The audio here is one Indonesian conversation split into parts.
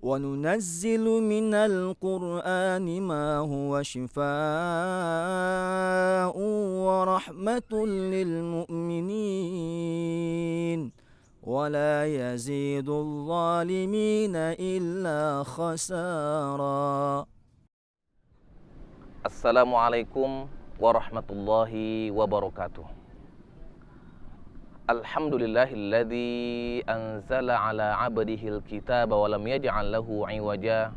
وننزل من القرآن ما هو شفاء ورحمة للمؤمنين ولا يزيد الظالمين إلا خسارا. Assalamualaikum warahmatullahi wabarakatuh. Alhamdulillahilladzi anzala ala abdihil kitaba wa lam yaj'al lahu 'iwaja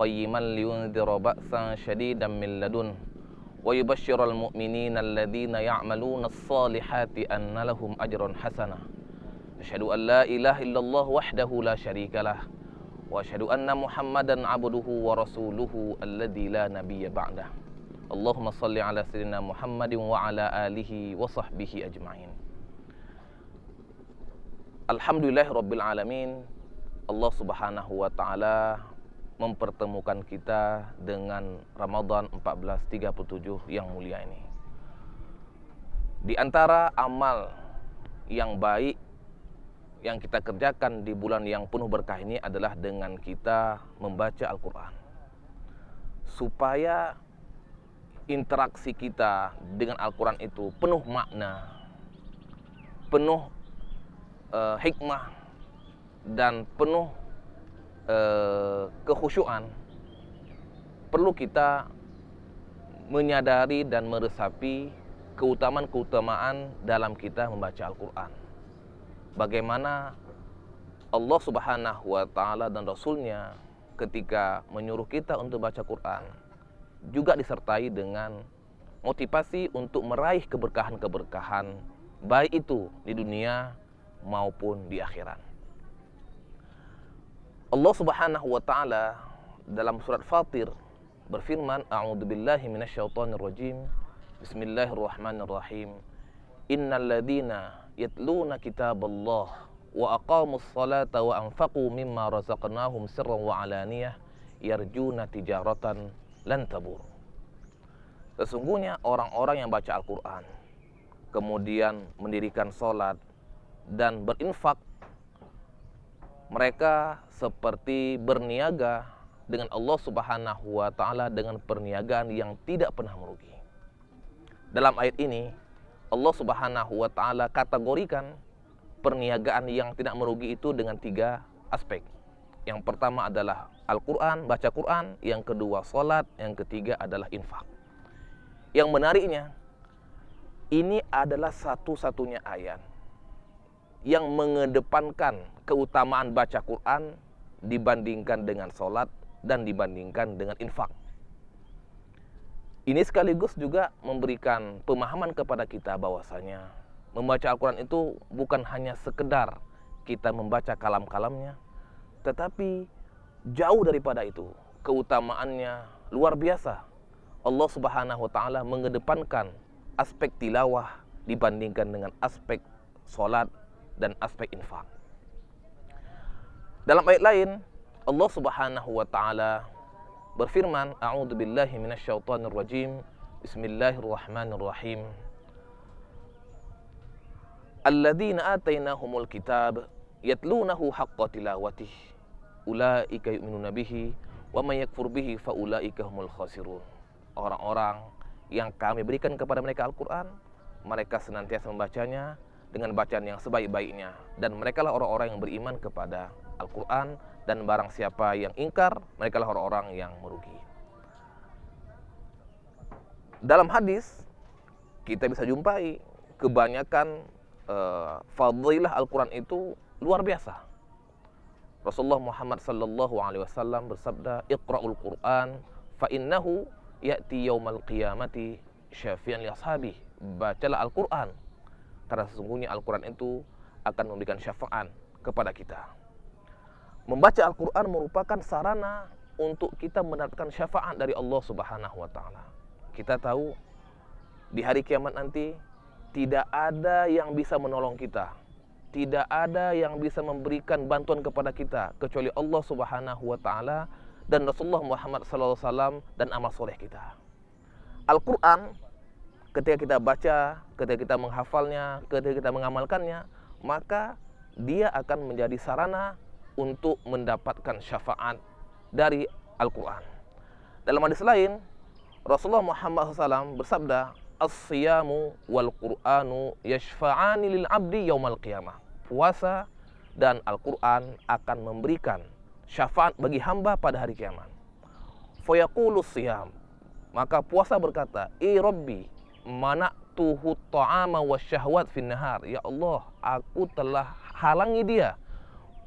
qayyiman liyundzira ba'san syadidan min ladun wa yubashsyiral mu'minina alladzina ya'maluna as-solihati anna lahum ajran hasanah. Asyhadu an la ilaha illallah wahdahu la syarikalah wa asyhadu anna Muhammadan abduhu wa rasuluhu alladzi la nabiyya ba'dah. Allahumma shalli ala sayyidina Muhammadin wa ala alihi wa sahbihi ajma'in. Alhamdulillahirabbil alamin. Allah Subhanahu wa taala mempertemukan kita dengan Ramadan 1437 yang mulia ini. Di antara amal yang baik yang kita kerjakan di bulan yang penuh berkah ini adalah dengan kita membaca Al-Quran, supaya interaksi kita dengan Al-Quran itu penuh makna, penuh hikmah, dan penuh kekhusyuan. Perlu kita menyadari dan meresapi keutamaan-keutamaan dalam kita membaca Al-Quran. Bagaimana Allah Subhanahu wa ta'ala dan Rasulnya ketika menyuruh kita untuk baca Quran juga disertai dengan motivasi untuk meraih keberkahan-keberkahan, baik itu di dunia maupun di akhirat. Allah Subhanahu wa ta'ala dalam surat Fatir berfirman, a'udzubillahi minasyaitonirrajim, bismillahirrahmanirrahim, innal ladzina yatluna kitaballah wa aqamus salata wa anfaqu mimma razaqnahum sirran wa alaniyah yarjuna tijaratan lan tabur. Sesungguhnya orang-orang yang baca Al-Quran kemudian mendirikan salat dan berinfak, mereka seperti berniaga dengan Allah Subhanahu wa ta'ala dengan perniagaan yang tidak pernah merugi. Dalam ayat ini Allah Subhanahu wa ta'ala kategorikan perniagaan yang tidak merugi itu dengan 3 aspek. Yang pertama adalah Al-Quran, baca Quran. Yang kedua salat. Yang ketiga adalah infak. Yang menariknya, ini adalah satu-satunya ayat yang mengedepankan keutamaan baca Quran dibandingkan dengan salat dan dibandingkan dengan infak. Ini sekaligus juga memberikan pemahaman kepada kita bahwasanya membaca Al-Quran itu bukan hanya sekedar kita membaca kalam-kalamnya, tetapi jauh daripada itu, keutamaannya luar biasa. Allah Subhanahu wa ta'ala mengedepankan aspek tilawah dibandingkan dengan aspek salat dan aspek infak. Dalam ayat lain Allah Subhanahu wa ta'ala berfirman, a'udzubillahi minasyaitonirrajim, bismillahirrahmanirrahim, alladzina atainahumul kitab yatlunahu haqqa tilawatih ulaika yu'minuna bihi wa may yakfur bihi fa ulaika humul khasirun. Orang-orang yang kami berikan kepada mereka Al-Quran, mereka senantiasa membacanya dengan bacaan yang sebaik-baiknya, dan merekalah orang-orang yang beriman kepada Al-Quran, dan barang siapa yang ingkar, merekalah orang-orang yang merugi. Dalam hadis kita bisa jumpai kebanyakan fadilah Al-Quran itu luar biasa. Rasulullah Muhammad sallallahu alaihi wasallam bersabda, "Iqra'ul Qur'an fa innahu ya'ti yaumal qiyamati syafi'an li ashabi." Bacalah Al-Quran karena sesungguhnya Al-Quran itu akan memberikan syafaat kepada kita. Membaca Al-Quran merupakan sarana untuk kita mendapatkan syafaat dari Allah Subhanahu wa ta'ala. Kita tahu di hari kiamat nanti tidak ada yang bisa menolong kita, tidak ada yang bisa memberikan bantuan kepada kita kecuali Allah Subhanahu wa ta'ala dan Rasulullah Muhammad sallallahu alaihi wasallam dan amal soleh kita. Al-Quran ketika kita baca, ketika kita menghafalnya, ketika kita mengamalkannya, maka dia akan menjadi sarana untuk mendapatkan syafaat dari Al-Quran. Dalam hadis lain, Rasulullah Muhammad SAW bersabda, "As-siyamu wal Qur'anu yashfa'ani lil abdi yaumal qiyamah." Puasa dan Al-Quran akan memberikan syafaat bagi hamba pada hari kiamat. Fayaqulu siyam, maka puasa berkata, Rabbi, mana'tuhu ta'ama wasyahwat fin nahar." Ya Allah, aku telah halangi dia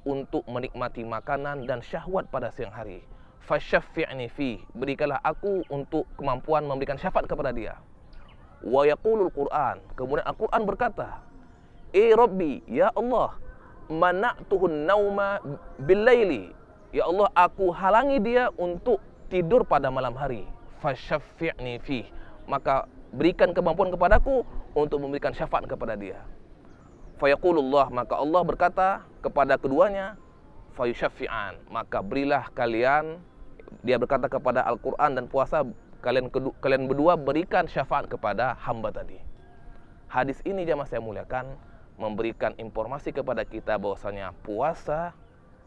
untuk menikmati makanan dan syahwat pada siang hari. Fasyaffi'ni fi, berikanlah aku untuk kemampuan memberikan syafaat kepada dia. Wa yaqulul Qur'an, kemudian Al-Qur'an berkata, Rabbi, ya Allah, mana'tuhun nauma bil-laili. Ya Allah, aku halangi dia untuk tidur pada malam hari. Fasyaffi'ni fi, maka berikan kemampuan kepadaku untuk memberikan syafaat kepada dia. Fayaqulullah, maka Allah berkata kepada keduanya, fayusyaffi'an, maka berilah kalian, dia berkata kepada Al-Quran dan puasa, kalian berdua berikan syafaat kepada hamba tadi. Hadis ini jamaah saya muliakan memberikan informasi kepada kita bahwasanya puasa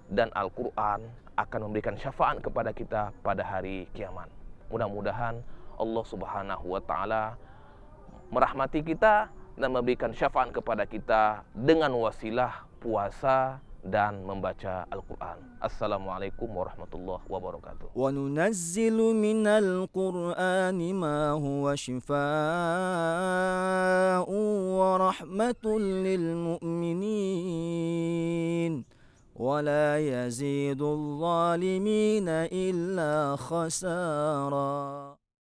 dan Al-Quran akan memberikan syafaat kepada kita pada hari kiamat. Mudah-mudahan Allah Subhanahu wa Ta'ala merahmati kita dan memberikan syafaat kepada kita dengan wasilah puasa dan membaca Al-Quran. Assalamualaikum warahmatullahi wabarakatuh. Wa nunazzilu minal Qur'ani ma huwa shifaa'un wa rahmatun lil mu'minin wa la yazidul zalimina illa khasara.